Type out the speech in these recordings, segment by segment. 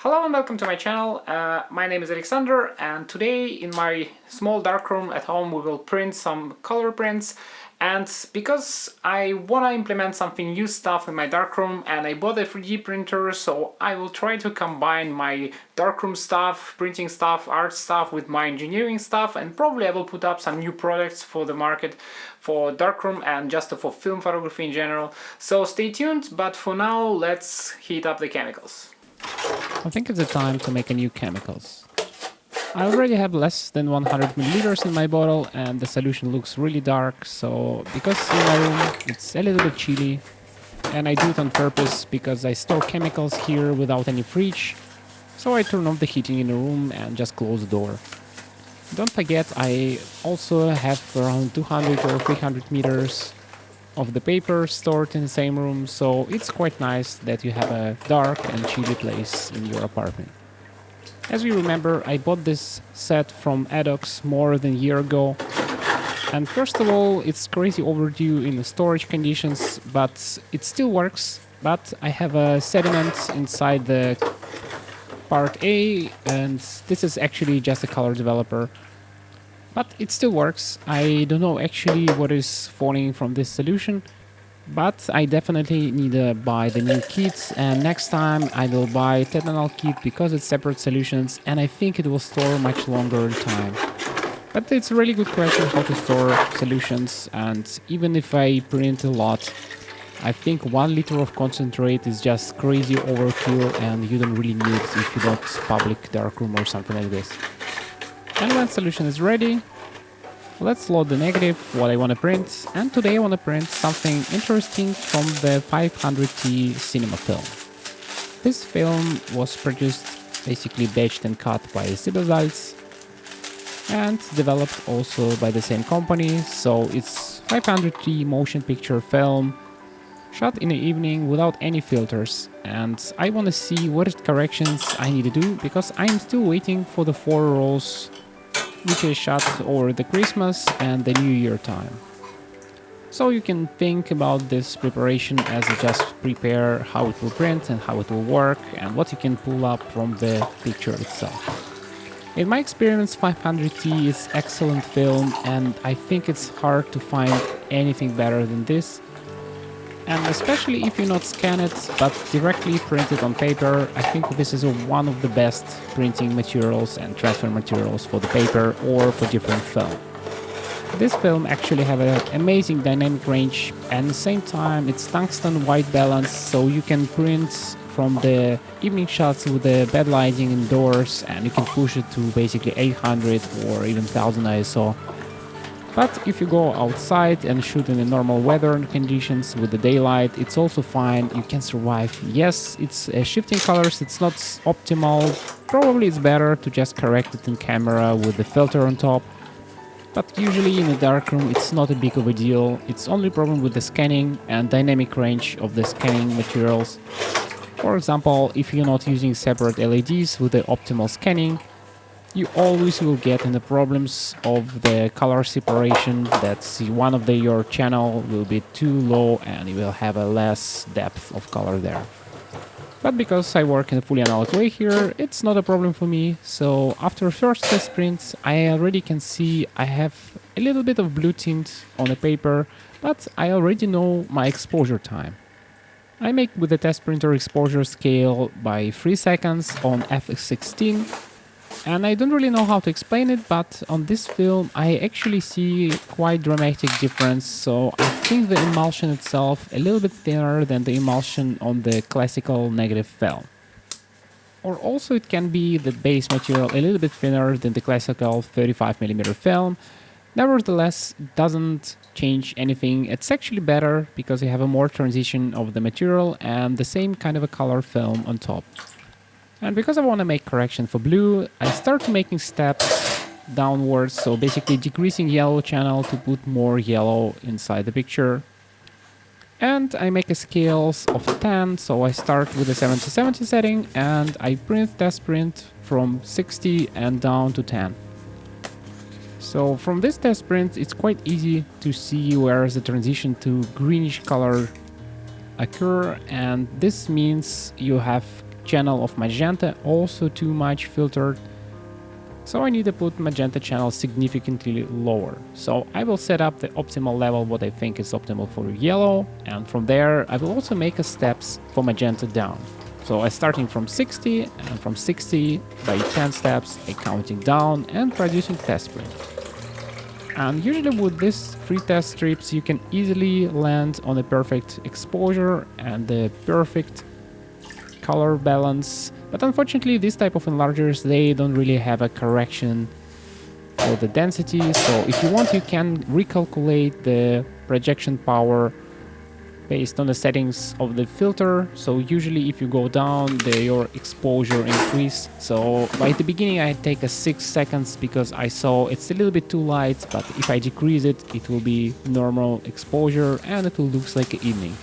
Hello and welcome to my channel. My name is Alexander, and today in my small darkroom at home we will print some color prints. And because I want to implement something new stuff in my darkroom and I bought a 3D printer, so I will try to combine my darkroom stuff, printing stuff, art stuff with my engineering stuff, and probably I will put up some new products for the market for darkroom and just for film photography in general. So stay tuned, but for now let's heat up the chemicals. I think it's the time to make a new chemicals. I already have less than 100 milliliters in my bottle and the solution looks really dark, so because in my room it's a little bit chilly, and I do it on purpose because I store chemicals here without any fridge, so I turn off the heating in the room and just close the door. Don't forget, I also have around 200 or 300 meters of the paper stored in the same room, so it's quite nice that you have a dark and chilly place in your apartment. As you remember, I bought this set from Adox more than a year ago, and first of all it's crazy overdue in the storage conditions, but it still works. But I have a sediment inside the part A, and this is actually just a color developer. But it still works. I don't know actually what is falling from this solution, but I definitely need to buy the new kit, and next time I will buy Tetanol kit because it's separate solutions and I think it will store much longer in time. But it's a really good question how to store solutions, and even if I print a lot, I think 1 liter of concentrate is just crazy overkill and you don't really need it if you got public darkroom or something like this. And when solution is ready, let's load the negative, what I want to print, and today I want to print something interesting from the 500T cinema film. This film was produced, basically batched and cut by Sibelsalz, and developed also by the same company, so it's 500T motion picture film, shot in the evening without any filters, and I want to see what corrections I need to do because I'm still waiting for the 4 rolls which I shot over the Christmas and the New Year time. So you can think about this preparation as just prepare how it will print and how it will work and what you can pull up from the picture itself. In my experience, 500T is excellent film and I think it's hard to find anything better than this. And especially if you not scan it, but directly print it on paper, I think this is one of the best printing materials and transfer materials for the paper or for different film. This film actually have an amazing dynamic range, and at the same time it's tungsten white balance, so you can print from the evening shots with the bad lighting indoors and you can push it to basically 800 or even 1000 ISO. But if you go outside and shoot in the normal weather conditions with the daylight, it's also fine, you can survive. Yes, it's shifting colors, it's not optimal, probably it's better to just correct it in camera with the filter on top. But usually in the darkroom it's not a big of a deal, it's only problem with the scanning and dynamic range of the scanning materials. For example, if you're not using separate LEDs with the optimal scanning, you always will get in the problems of the color separation, that one of your channel will be too low and you will have a less depth of color there. But because I work in a fully analog way here, it's not a problem for me. So after first test print, I already can see I have a little bit of blue tint on the paper, but I already know my exposure time. I make with the test printer exposure scale by 3 seconds on f16. And I don't really know how to explain it, but on this film I actually see quite dramatic difference, so I think the emulsion itself a little bit thinner than the emulsion on the classical negative film. Or also it can be the base material a little bit thinner than the classical 35mm film. Nevertheless, it doesn't change anything, it's actually better because you have a more transition of the material and the same kind of a color film on top. And because I want to make correction for blue, I start making steps downwards, so basically decreasing yellow channel to put more yellow inside the picture. And I make a scales of 10, so I start with the 70-70 setting and I test print from 60 and down to 10. So from this test print it's quite easy to see where the transition to greenish color occur, and this means you have channel of magenta, also too much filtered. So I need to put magenta channel significantly lower. So I will set up the optimal level, what I think is optimal for yellow, and from there I will also make a steps for magenta down. So I'm starting from 60, and from 60 by 10 steps I counting down and producing test print. And usually with these 3 test strips you can easily land on a perfect exposure and the perfect color balance. But unfortunately these type of enlargers, they don't really have a correction for the density. So if you want, you can recalculate the projection power based on the settings of the filter. So usually if you go down, your exposure increase. So by the beginning I take a 6 seconds because I saw it's a little bit too light, but if I decrease it, it will be normal exposure and it will look like an evening.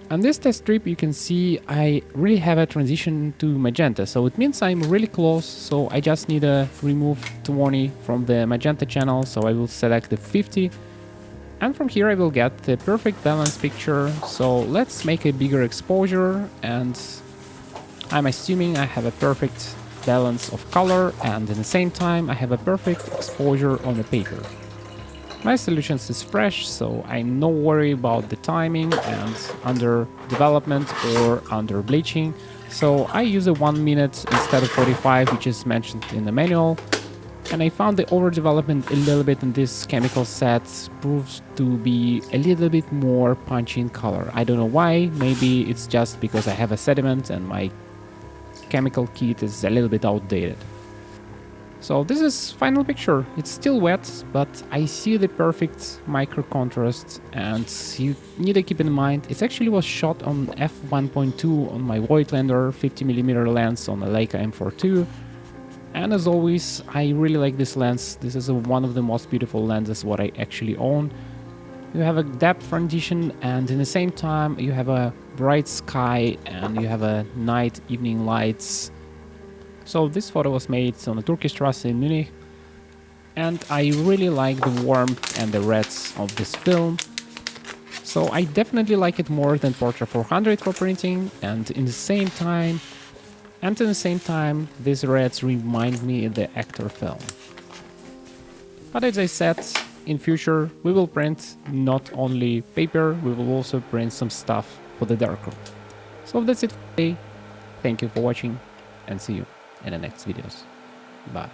On this test strip you can see I really have a transition to magenta, so it means I'm really close, so I just need to remove 20 from the magenta channel, so I will select the 50. And from here I will get the perfect balance picture. So let's make a bigger exposure, and I'm assuming I have a perfect balance of color, and at the same time I have a perfect exposure on the paper. My solutions is fresh, so I'm no worry about the timing and under development or under bleaching. So I use a 1 minute instead of 45, which is mentioned in the manual. And I found the overdevelopment a little bit in this chemical set proves to be a little bit more punchy in color. I don't know why, maybe it's just because I have a sediment and my chemical kit is a little bit outdated. So this is final picture. It's still wet, but I see the perfect micro contrast, and you need to keep in mind it actually was shot on f1.2 on my Voigtlander 50mm lens on a Leica M4 II. And as always, I really like this lens. This is one of the most beautiful lenses what I actually own. You have a depth rendition, and in the same time you have a bright sky and you have a night evening lights. So this photo was made on the Turkish Strasse in Munich, and I really like the warmth and the reds of this film. So I definitely like it more than Portra 400 for printing, and in the same time, these reds remind me of the Actor film. But as I said, in future we will print not only paper, we will also print some stuff for the darkroom. So that's it for today. Thank you for watching, and see you in the next videos. Bye.